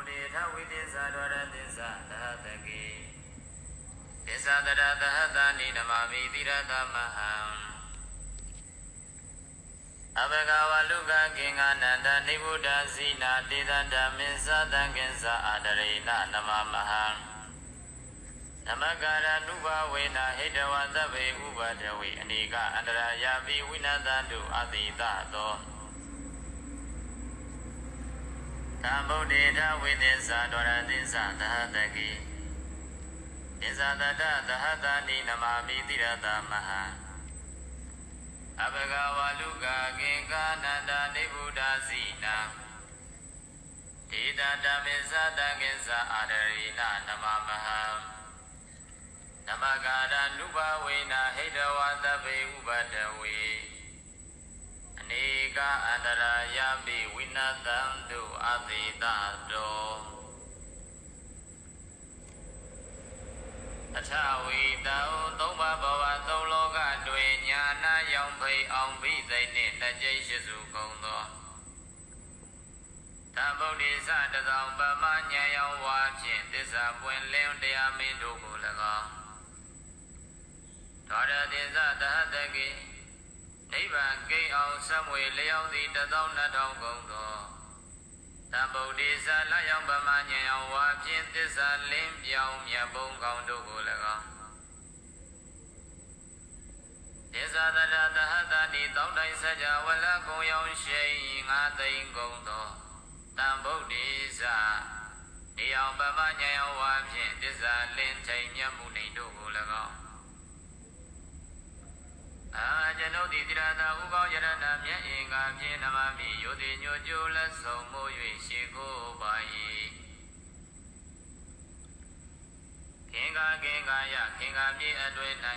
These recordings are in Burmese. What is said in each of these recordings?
ဒေထဝိသစ္စာဒဝရသစ္စာသဟတကေသစ္စာတရသဟတနိနမမိတိရသမဟံအဘဂဝလုကကင်္ဂနန္တနိဗ္ဗုဒ္ဓဇိနာတေသဓမ္မင်္စသံဃင်္စအာဒရိဏနမမဟံနမကာရနုဘဝေနဟိတဝသဗ္ဗေဥပဒဝေအနိကအန္တရာယာပိဝိနသတုအတိတသောသံဗုဒ္ဓေထဝိသစ္စာဒဝရသစ္စာသဟတကိသစ္စာတတသဟတနိနမမိတိရသမဟံအဘဂဝလုကကင်္ဂနန္တနိဗ္ဗုဒ္ဓဇိနာဒေတဓမ္မေသတံဃင်္စအာဒရိဏနမမဟံနမကာရနုဘဝေနဟိတဝသဗ္ဗေဥပဒဝေအနိကအန္တရာယာပိဝိနသံတုအတိတတောအထဝီတောသုံးပါးဘဝသုံးလောကတွင်ညာနာရောင်ဖိအောင်ဘိသိနှင့်လက်ကျိရှိစုကုန်သောသံဗုဒ္ဓေသတသောပမဉာဏ်ရောင်ဝါဖြင့်သစ္စာပွင့်လင်းတရားမင်းတို့ကို၎င်းသောရသစ္စာသဟတကိနိဗ္ဗာန်ကိအောင်ဆက်မွေလျောင်းသည်12000ကုန်သောသံဗုဒ္ဓေသလျောင်းပမဉာဏ်ရောင်ဝါဖြင့်သစ္စာလင်းပြောင်းမြတ်ဘုံကောင်းတို့ကို၎င်းသစ္စာတရသဟတနိတောင်းတိုင်းစကြဝဠာကုံရောင်ရှိ9သိန်းကုန်သောသံဗုဒ္ဓေသနေအောင်ပမဉာဏ်ရောင်ဝါဖြင့်သစ္စာလင်းထိန်မြတ်မှုနေတို့ကို၎င်းကျွန်ုပ်သည်တိရသာဥကောင်းယရဏမြတ်အင်္ဂါဖြင့်နမမိယောတိညိုကျိုးလက်ဆုံးမိုး၍ရှိကိုပါ၏ခင်္ဂယခင်္ဂမြေအတွင်၌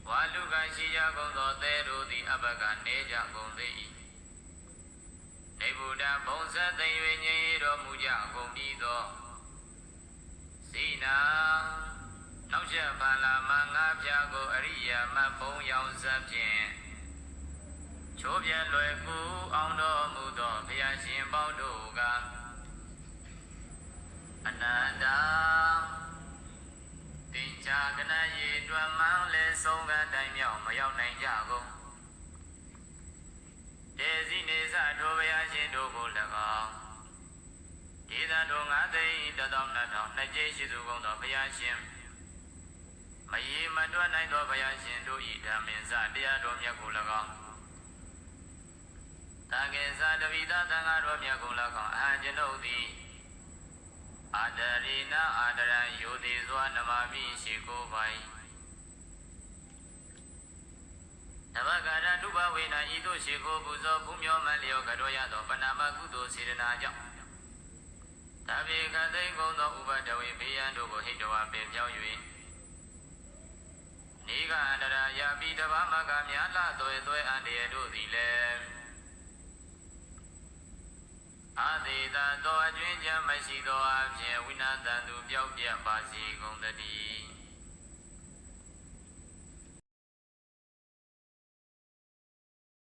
ဝါလူကရှိကြကုန်သောသဲတို့သည်အဘကနေကြကုန်သေး၏နေဗုဒ္ဓဘုံဇတ်သိ၍ငြိမ်တော်မူကြကုန်ပြီးသောစိနာနောက်ချက်ပါလာမငါးပြားကိုအရိယာမတ်ဘုံရောင်စပ်ဖြင့်ချိုးပြဲလွယ်ကူအောင်တော်မူသောဘုရားရှင်ပေါင်းတို့ကအနန္တတင်္ချာကနယေတွင်မှန်လဲဆုံးကတိုင်မြောက်မရောက်နိုင်ကြကုန်တေစီနေစထိုဘုရားရှင်တို့ကို၎င်းဒေသတို့9သိန်း12000နှစ်ကျိရှိသူကုန်သောဘုရားရှင်မရေမတွက်နိုင်သောဘုရားရှင်တို့၏ဓမ္မင်္စတရားတော်မြတ်ကို၎င်းသံဃင်္စတပိသသံဃာတော်မြတ်ကို၎င်းအကျွန်ုပ်သည်အာဒရိဏအာဒရံယောတိစွာနမမိရှိကိုပိုင်နမကာရတုဘဝေနဤသို့ရှိကိုပူဇော်ပူမျောမှန်လျောကတော်ရသောပဏာမကုသိုလ်စေတနာကြောင့်တပိကသိကုံသောဥပဒဝေဘေးရန်တို့ကိုဟိတဝါပင်ပြောင်း၍နိဂန္တရာယာပိတဘာမကမြာလသွေသွေအန္တရာတို့သည်လည်းအာသေသာသောအကျွင်းချမ်းမရှိသောအဖြစ်ဝိနာသံသူပြောက်ပြပါစီကုန်တည်း